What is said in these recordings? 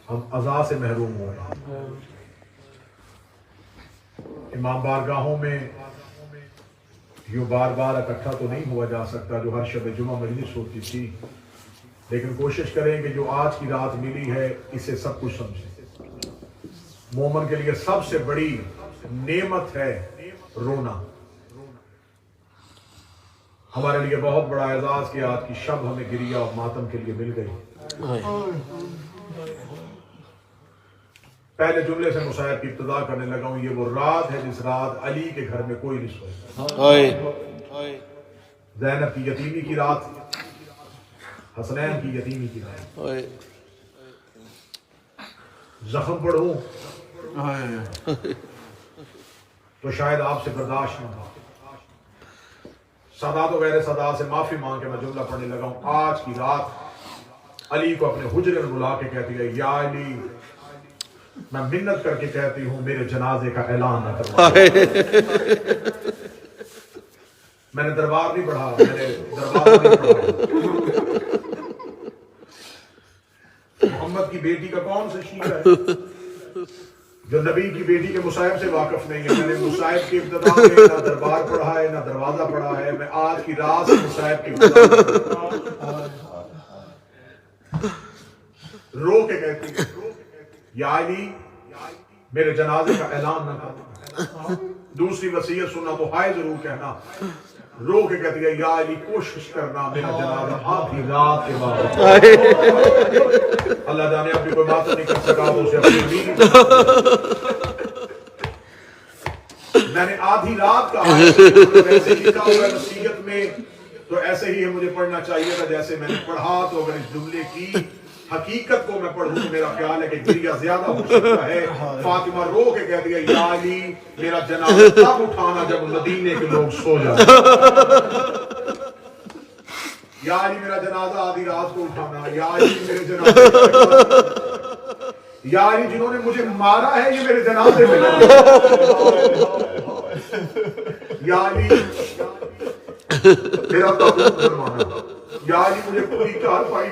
हम अज़ा से महरूम हुए। इमाम बारगाहों में यूँ बार बार इकट्ठा तो नहीं हुआ जा सकता जो हर शब जुमा मजलिस होती थी, लेकिन कोशिश करें कि जो आज की रात मिली है इसे सब कुछ समझें। मोमन के लिए सबसे बड़ी नेमत है रोना। हमारे लिए बहुत बड़ा एजाज कि आज की शब हमें गिरिया और मातम के लिए मिल गई। पहले जुमले से मुसाहिब की इब्तिदा करने लगा हूं, ये वो रात है जिस रात अली के घर में कोई नहीं सोया। ज़ैनब की यतीमी की रात, हसनैन की यतीमी की रात। जख्म पढ़ूं तो शायद आपसे बर्दाश्त न हो। सदा तो गैर सदा से माफी मांग के मैं जुमला पढ़ने लगा हूं। आज की रात अली को अपने हुजरे में बुला के कहती है, या अली, मैं मिन्नत करके कहती हूँ मेरे जनाजे का ऐलान न करवा। मैंने दरबार नहीं पढ़ा, मैंने दरबार नहीं पढ़ा। मोहम्मद की बेटी का कौन सा शीर है जो नबी की बेटी के मुसाहिब से वाकिफ नहीं है? मैंने मुसाहिब की इब्तिदा में ना दरबार पढ़ा है ना दरवाजा पढ़ा है। मैं आज की रात से मुसाहिब की इब्तिदा रो के कहती है, या अली, मेरे जनाजे का ऐलान न करना। दूसरी वसीयत सुनना तो हाय जरूर कहना। रो के कहती है, या अली, कोशिश करना मेरा जनाजा आधी रात के बाद। अल्लाह जाने अपनी कोई बात नहीं कर सका तो उसे अपनी मैंने आधी रात का वैसे लिखा हुआ वसीयत में, तो ऐसे ही मुझे पढ़ना चाहिए था जैसे मैंने पढ़ा। तो अगर इस जुमले की हकीकत को मैं पढ़ूं तो मेरा ख्याल है कि गिरिया ज्यादा हो सकता है। फातिमा रो के कहती है, या अली, मेरा जनाजा तब उठाना जब मदीने के लोग सो जाए। या अली, मेरा जनाजा आधी रात को उठाना। या अली, मेरे जनाजे, या अली, जिन्होंने मुझे मारा है ये मेरे जनाजे में। या अली, मेरा ताबूत बनवाना। या अली, मुझे पूरी चारपाई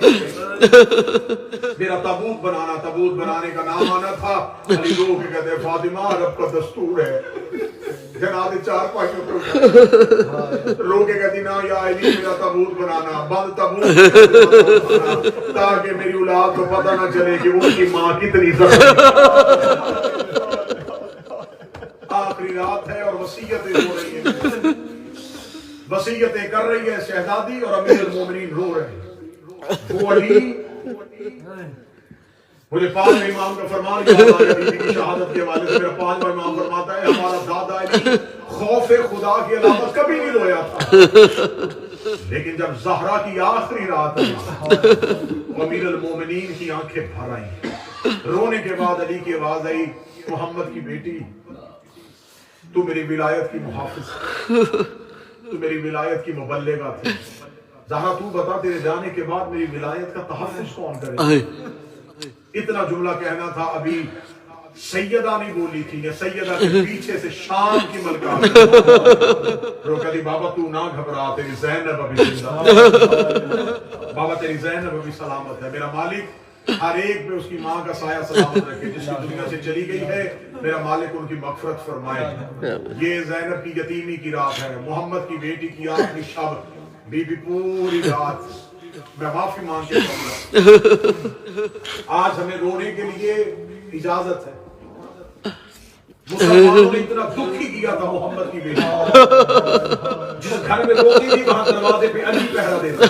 मेरा ताबूत बनाना। ताबूत बनाने का नाम आना था। अली लोग कहते हैं, फातिमा, रब का दस्तूर है जनाजे चारपाइयों पे रो के कहती ना, या अली, मेरा ताबूत बनाना, बंद ताबूत, ताकि मेरी औलाद को पता ना चले कि उनकी माँ कितनी आखिरी रात है और वसीयतें हो रही है, वसीयतें कर रही है शहजादी और अमीरुल मोमिनीन रो रहे हैं। वो अली, मुझे पांचवें इमाम का फरमान याद आ गया बीबी की शहादत के हवाले से। मेरा पांचवा इमाम फरमाता है, हमारा दादा अली खौफे खुदा की अलामत कभी नहीं रोया था, लेकिन जब ज़हरा की आखिरी रात आई, अमीरुल मोमिनीन की आंखें भर आई। रोने के बाद अली की आवाज आई, मोहम्मद की बेटी, तू मेरी विलायत की मुहाफिज, तू मेरी विलायत की मुबल्लिगा थी। ज़हरा, तू बता, तेरे जाने के बाद मेरी विलायत का तहफ़्फ़ुज़ कौन करे? इतना जुमला कहना था। अभी सैयदा नहीं बोली थी, या सैयदा के पीछे से शाम की मलका रोका दी, बाबा तू ना घबरा, तेरी ज़ैनब अभी जिंदा। बाबा, तेरी ज़ैनब अभी सलामत है। मेरा मालिक हर एक पे उसकी माँ का साया सलामत रखे। जिसकी दुनिया से चली गई है, मेरा मालिक उनकी मग़फ़िरत फरमाए। ये ज़ैनब की यतीमी की रात है, मोहम्मद की बेटी की आखिरी शब। बीबी पूरी रात मैं माफी मांग के आज हमें रोने के लिए इजाजत है। मुसलमानों ने इतना दुखी किया था मोहम्मद की बेटी, जिस घर में रोती थी वहां दरवाजे पे अली पहरा देता।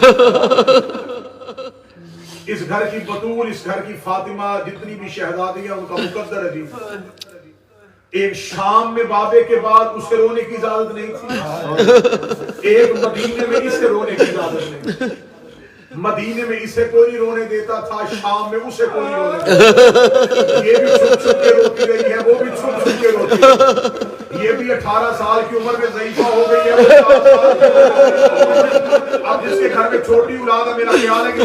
इस घर की बतूल, इस घर की फातिमा, जितनी भी शहजादी है उनका मुकद्दर अली। एक शाम में बाबे के बाद उससे रोने की इजाजत नहीं थी, एक मदीने में इससे रोने की इजाजत नहीं। मदीने में इसे कोई नहीं रोने देता था, शाम में उसे कोई नहीं रोने देता। ये भी छुप छुप के रोती रही है, वो भी छुप छुप के रोती है। ये भी 18 साल की उम्र में ज़ईफ़ा हो गई है। अब जिसके घर में छोटी औलाद है, मेरा ख्याल है कि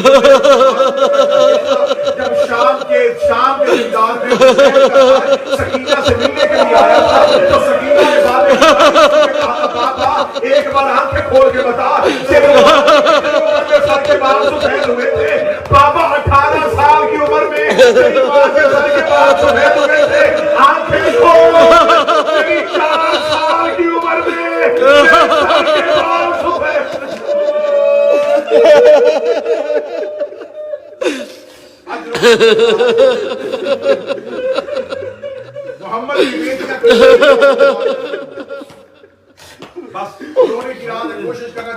जब शाम के दीदार में सकीना से मिलने के लिए आया था, तो सकीना के बाद एक बार आंखें खोल के बता, सर के बाल सफेद हुए थे। बाबा 18 साल की उम्र में تیری ماں کے سر کے بال سفید ہوئے تھے، آنکھیں کھول، تیری 4 سال کی عمر میں تیرے سر کے بال سفید۔ محمد کی بیٹیاں بس رونے کی رات ہے، کوشش کرنا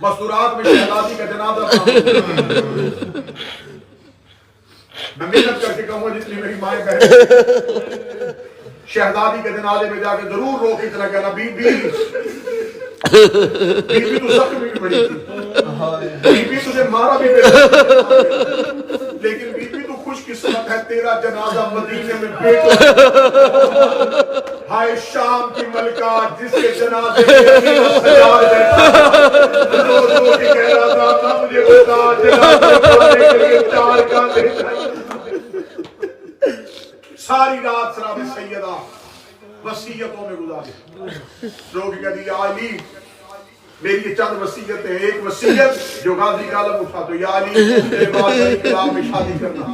مستورات میں شہزادی کا جنازہ میں محنت کر کے کہوں جتنی میری مائیں بہن شہزادی کے جنازے میں جا کے ضرور رو کے اتنا کہنا بی بی تو زخمی بھی بڑی تھی، بی بی تجھے مارا بھی لیکن بی بی تو خوش قسمت ہے، تیرا جنازہ مدینے میں بیٹا ہائے شام کی ملکہ جس کے جنازے میں سجاد بیٹھا رو رو کے کہہ رہا تھا مجھے بتا جنازے پڑھنے کے لیے 4 گھنٹے ساری رات سراب سیدہ وصیتوں میں گزاری، رو کے کہہ دیا علی میری یہ چند وصیت ہے، ایک وصیت جو غازی کا علم اٹھا تو یا علی تیرے بعد میری کلام میں شادی کرنا،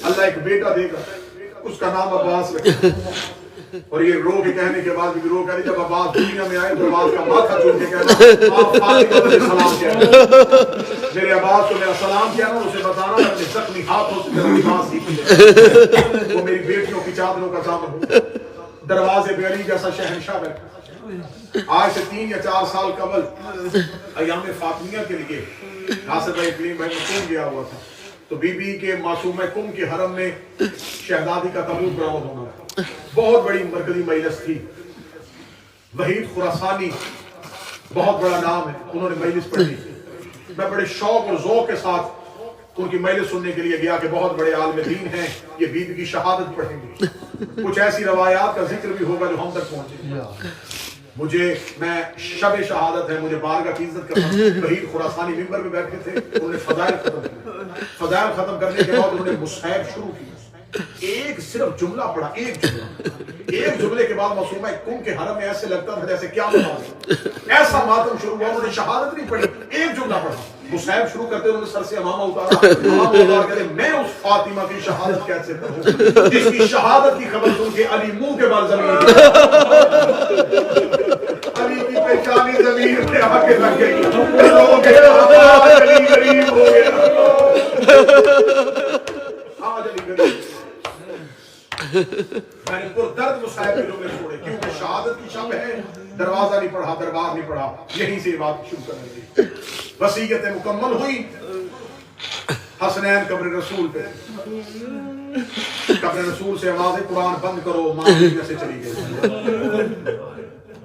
اللہ ایک بیٹا دے گا اس کا نام عباس رکھے۔ اور یہ رو کے کہنے کے بعد بھی رو کہہ رہی جب عباس دنیا میں آئے تو عباس کا ماتھا چھوڑ کے کہنا آپ فاطمہ مجھے سلام کہنا، میرے عباس کو میرا سلام کہنا، اسے بتانا میں اپنے زخمی ہاتھوں سے میرا لباس سیکھی وہ میری بیٹیوں کی چادروں کا سامان دروازے پہ علی جیسا شہنشاہ بیٹھا۔ آج سے 3 یا 4 سال قبل ایام فاطمیہ کے لیے ناصر بھائی کلیم بھائی مکوم گیا ہوا تھا تو بی بی کے معصومہ کم کے حرم میں شہزادی کا تابوت برآمد ہونا تھا، بہت بڑی مرکزی مجلس تھی، وحید خراسانی بہت بڑا نام ہے، انہوں نے مجلس پڑھی، میں بڑے شوق اور ذوق کے ساتھ ان کی مجلس سننے کے لیے گیا کہ بہت بڑے عالم دین ہیں، یہ بی بی کی شہادت پڑھیں گے، کچھ ایسی روایات کا ذکر بھی ہوگا جو ہم تک پہنچے۔ مجھے میں شب شہادت ہے مجھے بارگاہ کی عزت کرنا، وحید خراسانی ممبر میں بیٹھے تھے، انہوں نے فضائل ختم کیا، فضائل ختم کرنے کے بعد انہوں نے مصحف شروع کیا، ایک صرف جملہ پڑھا، ایک جملے کے بعد معصومہ کم کے حرم میں ایسے لگتا تھا جیسے کیا ایسا ماتم شروع ہوا، انہوں نے شہادت نہیں پڑھی، ایک جملہ پڑھا، مصحف شروع کرتے انہوں نے سر سے امامہ اتارا، امامہ اتار کہتے میں اس فاطمہ کی شہادت کیسے پڑھوں جس کی شہادت کی خبر سن کے علی منہ کے بال زمین علی کی پہچانی زمین پہ آ کے لگ گئی، لوگ آج علی غریب ہو گیا، آج علی غریب۔ میں نے پر درد مصحف کے جملے چھوڑے کیونکہ شہادت کی شب ہے، دروازہ نہیں پڑھا، دربار نہیں پڑھا، یہیں سے بات شروع کرنے دی۔ وصیت مکمل ہوئی، حسنین قبر رسول پہ، قبر رسول سے آواز قرآن بند کرو، ماں دنیا سے چلی گئی۔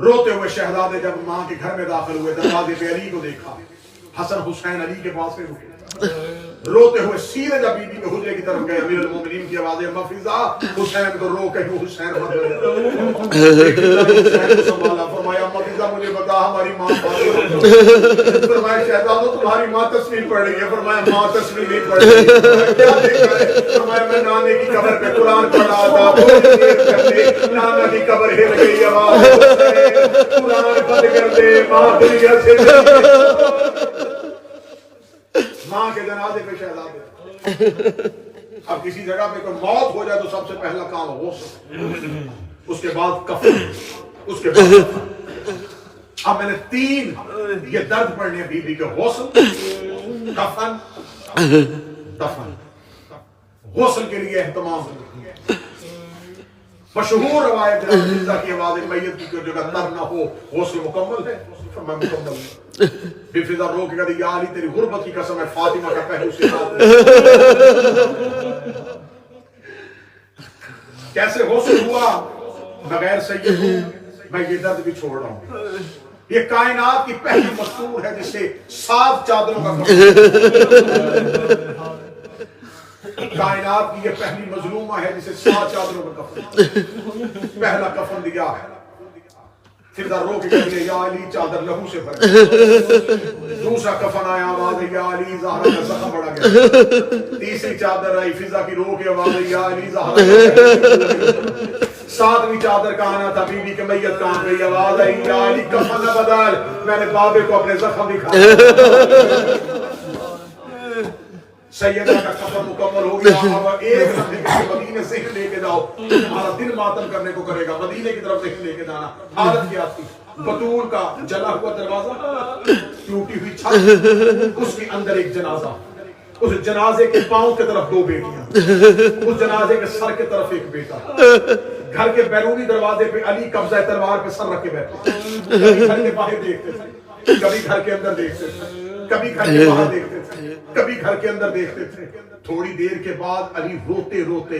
روتے ہوئے شہزادے جب ماں کے گھر میں داخل ہوئے، دروازے پہ علی کو دیکھا، حسن حسین علی کے پاس میں رکے، روتے ہوئے سیدھے جب بی بی کے حجرے کی طرف گئے، امیر المومنین کی آواز ہے مفیزہ حسین کو رو کہیں حسین مت سنبھالا، فرمایا مفیزہ مجھے بتا ہماری ماں فرمایا شہزادو تمہاری ماں تصویر پڑھ رہی ہے، فرمایا ماں تصویر نہیں پڑھ رہی ہے، کیا دیکھا ہے؟ فرمایا میں نانے کی قبر پہ قرآن پڑھ رہا تھا، تھوڑی دیر پہلے نانا کی قبر ہل گئی، آواز قرآن بند کر دے، ماں دنیا سے ماں کے جنازے پہ شہزادے۔ اب کسی جگہ پہ کوئی موت ہو جائے تو سب سے پہلا کام غسل، اس کے بعد کفن، اس کے بعد اب میں نے 3 یہ درد پڑھنے بی بی کے غسل، کفن، دفن۔ غسل کے لیے اہتمام، مشہور روایت ہے مرزا کی آواز میت کی جگہ تر نہ ہو، غسل مکمل ہے، میں مکمل ہوں۔ بی فضا رو کے کہا یا علی تیری غربت کی قسم ہے، فاطمہ کا پہلو سے ہاتھ کیسے غسل ہوا بغیر سید ہوں، میں یہ درد بھی چھوڑ رہا ہوں۔ یہ کائنات کی پہلی مستور ہے جسے 7 چادروں کا کائنات کی یہ پہلی مظلومہ ہے جسے 7 چادروں کا کفن، پہلا کفن دیا ہے۔ پھر رو کے کہتے ہیں یا علی چادر لہو سے بھر، دوسرا کفن آیا، آواز ہے یا علی زہرا کا زخم بڑھا گیا، تیسری چادر آئی، فضا کی رو کے آواز ہے یا علی زہرا کا، 7ویں چادر کا آنا تھا، بی بی کے میت کام گئی، آواز ہے یا علی کفن نہ بدل، میں نے بابے کو اپنے زخم دکھایا، सैयदा का सफर मुकम्मल हो गया, अब एक लम्हे के मदीने से ले के जाओ, तुम्हारा दिल मातम करने को करेगा, मदीने की तरफ से लेके जाना। हालत क्या थी? बतूल का जला हुआ दरवाजा, टूटी हुई छत, उसके अंदर एक जनाजा, उस जनाजे के पांव की तरफ दो बेटियां, उस जनाजे के सर की तरफ एक बेटा। घर के बैरूनी दरवाजे पे अली कब्जा तलवार पे सर रख के बैठे, कभी घर के बाहर देखते थे, कभी घर के अंदर देखते थे, कभी घर के बाहर देखते थे, कभी घर के अंदर देखते थे। थोड़ी देर के बाद अली रोते रोते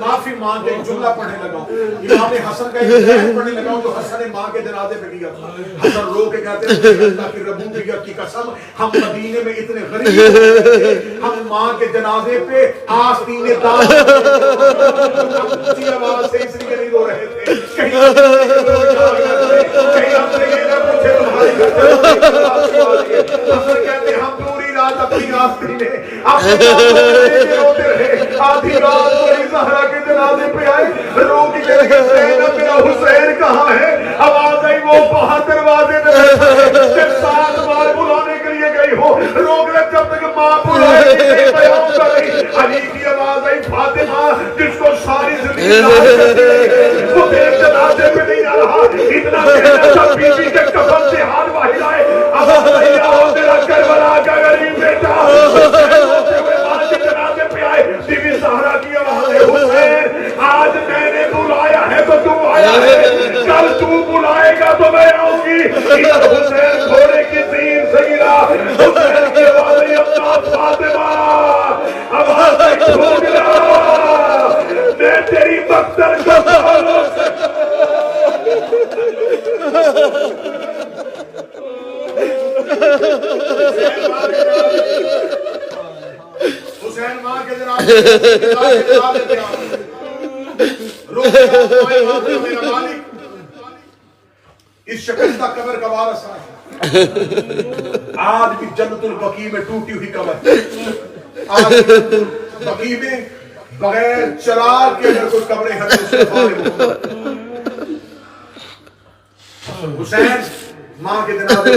माफी मांग के जुमला पढ़ने लगा, इमाम हसन का एक पढ़ने लगा जो हसन मां के जनाजे पे किया था। हसन रो के कहते हैं अल्लाह की रबूबियत की कसम, हम मदीने में इतने गरीब थे, हम मां के जनाजे पे आस्तीने दान आवाज से इसलिए नहीं रो रहे थे, कहीं हमने ये ना पूछे तुम्हारे घर कहते हम पूरी रात अपनी आस्तीने रोते रहे। आधी रात बड़ी ज़हरा के जनाजे पे आए, रो के मेरा हुसैन कहाँ है? आवाज आई वो बाहर दरवाजे में बैठा है, 7 बार बुलाने के लिए गई हो, रोक ले जब तक माँ बुलाए अली की आवाज आई फातिमा, जिसको सारी जिंदगी वो तेरे जनाजे पे नहीं आ रहा, इतना सब बीबी के कफन से हाथ बाहर आए, आवाज आई आओ तेरा करबला का गरीब बेटा जनाजे पे आए। बीबी ज़हरा की आवाज है हुसैन आज मैंने बुलाया है तो तू आया है, कल तू बुलाएगा तो मैं आऊंगी। इधर हुसैन घोड़े की सीन से गिरा, हुसैन की आवाज आई अपना फातिमा, आवाज आई ढूंढना मैं तेरी मकसद को हुसैन मां के जनाजे मेरा मालिक इस शिकस्ता कब्र का वारिस है, आज भी जन्नतुल बकी में टूटी हुई कब्र, आज भी बकी में बगैर चराग के अगर कोई कब्रें हैं हुसैन मां के जनाजे।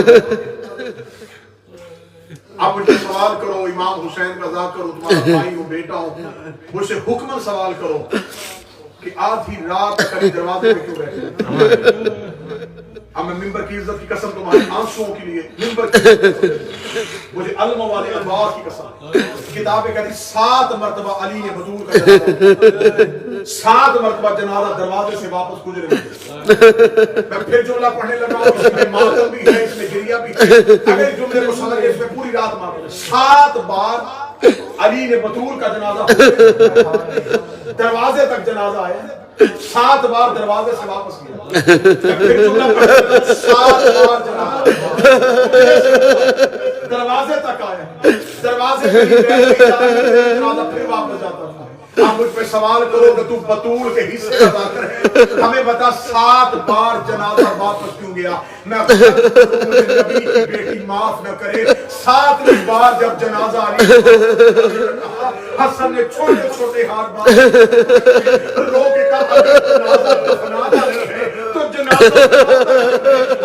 आप मुझसे सवाल करो, इमाम हुसैन का ज़ात करो, तुम्हारा भाई हो बेटा हो, मुझसे हुक्मन सवाल करो कि आधी रात कभी दरवाजे पे क्यों बैठे? अब मैं मिंबर की इज्जत की कसम तुम्हारे आंसुओं के लिए मिंबर की मुझे अलमा वाले अल्लाह की कसम, किताबें कहती 7 मरतबा अली ने बतूल का 7 मरतबा जनाजा दरवाजे से वापस गुजरे। मैं फिर जुमला पढ़ने लगा, इसमें मातम भी है, इसमें गिरिया भी है, अगर जुमले को समझ गए इसमें पूरी रात मार 7 बार अली ने बतूल का जनाजा दरवाजे तक जनाजा आया, 7 बार दरवाजे से वापस किया, फिर जुमला 7 बार दरवाजे तक आया, दरवाजे पे जनाजा फिर वापस जाता था। आप मुझ पे सवाल करो कि तू बतूल के हिस्से अदा करे, हमें बता 7 बार जनाजा वापस क्यों गया? मैं नबी की बेटी माफ न करे, 7वीं बार जब जनाजा अली हसन ने छोटे छोटे हाथ बांध रो के कहा जनाजा दफना रहे तो जनाजा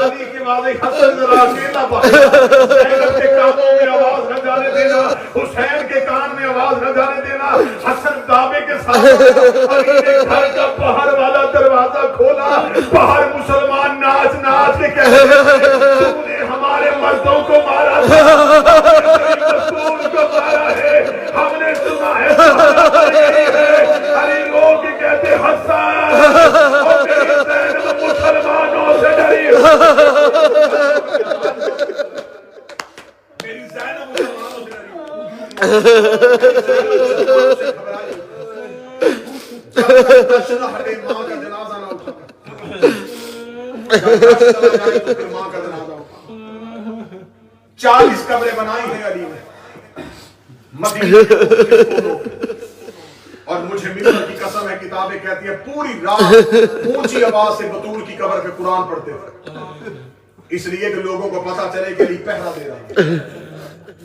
अली की वाले हसन जरा अकेला बाहर के कानों में आवाज न जाने देना, हुसैन के कान में आवाज न जाने देना। हसन दावे के साथ अली ने घर का बाहर वाला दरवाजा खोला, बाहर मुसलमान नाच नाच के कह रहे तूने हमारे मर्दों को मारा था, रसूल को मारा है, हमने सुना है अली लोग कहते हसन और मेरी ज़ैनब मुसलमानों से डरी, मेरी ज़ैनब मुसलमानों से डरी। हटे मां का जनाजा ना उठा, तो फिर मां का जनाजा उठा। 40 कब्रें बनाई हैं अली ने मदीने के और मुझे मिंबर की कसम है, किताबें कहती है पूरी रात ऊंची आवाज से बतूल की कब्र पे कुरान पढ़ते थे, इसलिए कि लोगों को पता चले कि अली पहरा दे रहा है,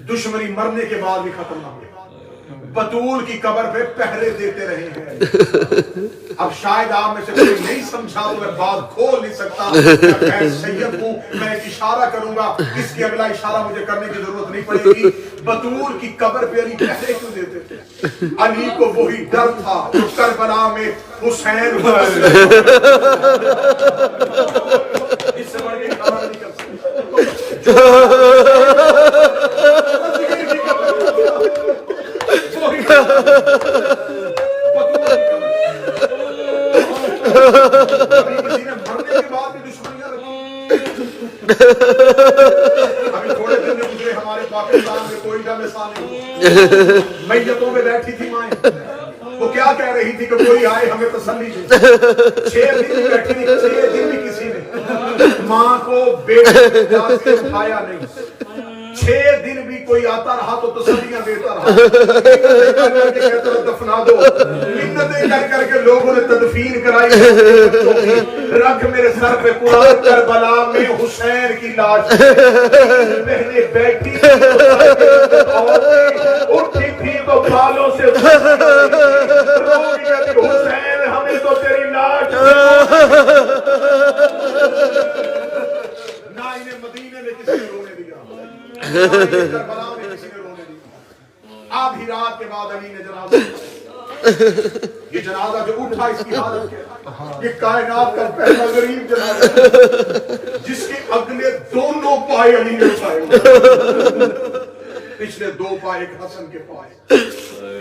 दुश्मनी मरने के बाद भी खत्म ना हो। बतूल की कब्र पे पहरे देते रहे हैं। अब शायद आप में से कोई नहीं समझा तो मैं बात खोल नहीं सकता। मैं सैयद हूं, मैं एक इशारा करूंगा, इसके अगला इशारा मुझे करने की जरूरत नहीं पड़ेगी। बतूल की कब्र पे अली पहरे क्यों देते थे? अली को वही डर था जो करबला में हुसैन हुआ। इससे बढ़ के खबर नहीं कर सकता। मरने के बाद भी दुश्मनियां अभी थोड़े दिन में गुजरे हमारे पाकिस्तान में कोई मैयतों में बैठी थी माएं, वो क्या कह रही थी कि कोई आए हमें तसल्ली दे। 6 दिन भी बैठी थी, 6 दिन भी किसी ने माँ को बेटे से उठाया नहीं। 6 दिन भी कोई आता रहा तो तसल्लियां देता रहा, कहता दफना दो। मिन्नतें कर करके लोगों ने तदफीन कराई, रख मेरे सर पे कुरान करबला में हुसैन की लाश। बहनें बैठी उठी थी तो बालों से हुसैन हमें तो तेरी लाश ना। इन्हें मदीने में किसी ने रोने दिया, करबला में किसी ने रोने दिया। आधी रात के बाद अली ने जनाजा, ये जनाजा जो उठा इसकी हालत क्या, ये कायनात का पहला गरीब जनाजा जिसके अगले दोनों पाए अली ने उठाए। पिछले 2 पाए एक हसन के पास,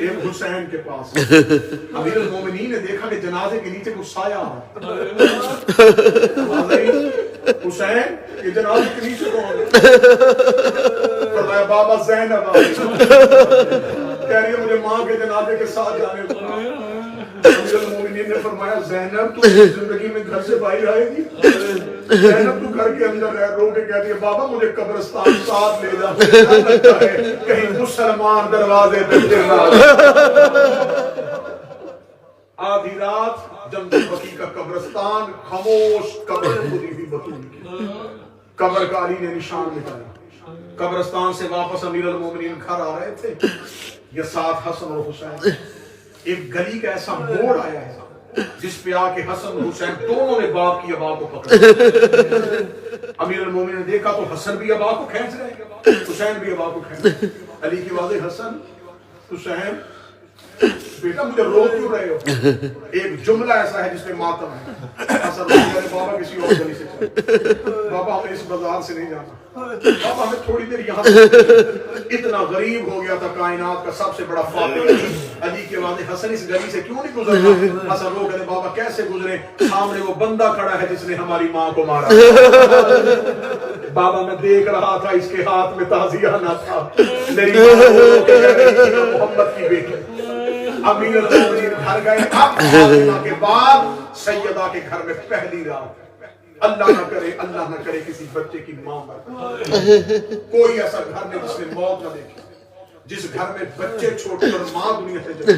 एक हुसैन के पास। अमीरुल मोमिनीन ने देखा कि जनाजे के नीचे कुछ साया हुसैन, ये जनाजे के नीचे कौन है? फरमाया बाबा ज़ैनब कह रही है मुझे माँ के जनाजे के साथ जाने दो। अमीरुल मोमिनीन ने फरमाया ज़ैनब तू जिंदगी में घर से बाहर आएगी? ज़ैनब तू घर के अंदर रह। रो के कहती है बाबा मुझे कब्रिस्तान साथ ले जा, लगता है कहीं मुसलमान दरवाजे पे गिरना। आधी रात जंगल बकी का कब्रिस्तान, खामोश कब्र खुदी हुई बतूल की कब्र का अली ने निशान मिटाया। कब्रिस्तान से वापस अमीरुल मोमिनीन घर आ रहे थे, ये साथ हसन और हुसैन। एक गली का ऐसा मोड़ आया है जिस पे आके हसन और हुसैन दोनों ने बाप की अबा को पकड़ा। अमीरुल मोमिनीन ने देखा तो हसन भी अबा को खींच रहे, हुसैन भी अबा को खींच रहे। अली की आवाज़, हसन हुसैन बेटा मुझे रो क्यों रहे हो? एक जुमला ऐसा है जिसमें मातम है। हसन बाबा किसी और गली से चले, बाबा हमें इस बाजार से नहीं जाना, बाबा हमें थोड़ी देर यहाँ। इतना गरीब हो गया था कायनात का सबसे बड़ा फातिह। अली के बाद हसन इस गली से क्यों नहीं गुजरना? हसन रो कहते बाबा कैसे गुजरे, सामने वो बंदा खड़ा है जिसने हमारी माँ को मारा। बाबा मैं देख रहा था इसके हाथ में ताजिया ना था, मेरी मोहम्मद की बेटी। अमीरुल मोमिनीन घर गए। फातिमा के बाद सैयदा के घर में पहली रात, अल्लाह न करे किसी बच्चे की मां मर। कोई ऐसा घर नहीं जिसने मौत न देखी, जिस घर में बच्चे छोटे और मां दुनिया से चली,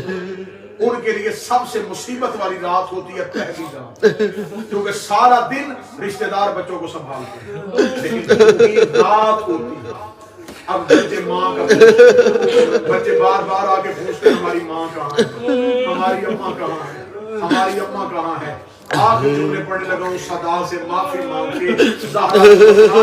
उनके लिए सबसे मुसीबत वाली रात होती है पहली रात, क्योंकि सारा दिन रिश्तेदार बच्चों को संभालते हैं, लेकिन रात होती है। अब बच्चे माँ का बच्चे बार बार आके पूछते हैं हमारी माँ कहाँ है, हमारी अम्मा कहाँ है, हमारी अम्मा कहाँ है। आखिर जुमले पढ़ने लगा हूँ सदा से माफी मांग के। ज़हरा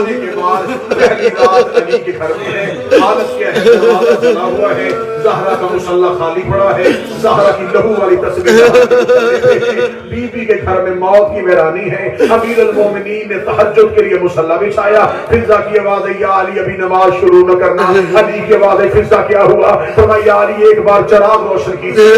के बाद पहली रात अली के घर में है। हालत क्या है? दरवाजा खुला हुआ है, ज़हरा का मुसल्ला खाली पड़ा है, ज़हरा की लहू वाली तस्वीर। बीबी के घर में मौत की वीरानी है। अमीरुल मोमिनीन ने तहज्जुद के लिए मुसल्ला बिछाया। फिजा की आवाज़ है, या अली अभी नमाज शुरू न करना। अली की आवाज़ है, फिजा क्या हुआ? फरमाया या अली एक बार चिराग रोशन कीजिए।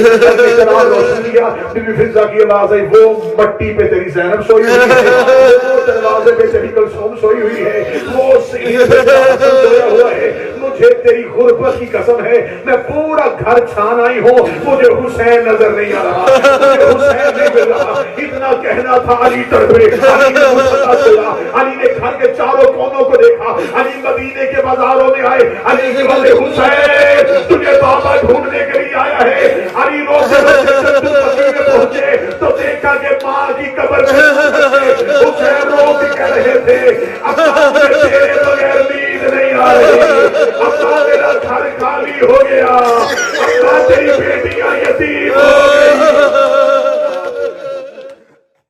चिराग रोशन किया। बीबी फिजा की आवाज़ है, वो मट्टी पे तेरी ज़ैनब सोई हुई है, वो दरवाजे पे तेरी कुलसूम सोई हुई है, वो सीढ़ी पे सोया हुआ है। मुझे तेरी गुर्बत की कसम है, मैं पूरा घर छान आई हूँ, मुझे हुसैन नजर नहीं आ रहा, मुझे हुसैन नहीं मिल रहा। इतना कहना था, अली तड़पे। अली ने घर के चारों कोनों को देखा। अली मदीने के बाजारों में आए। अली के बोले हुसैन तुझे बाबा ढूंढने के लिए आया है। अली रोते रोते पहुंचे तो देखा कि माँ की कब्र में हुसैन रोक कह रहे थे, अब्बा मुझे तेरे बगैर नींद नहीं आ रही, अब्बा मेरा घर खाली हो गया।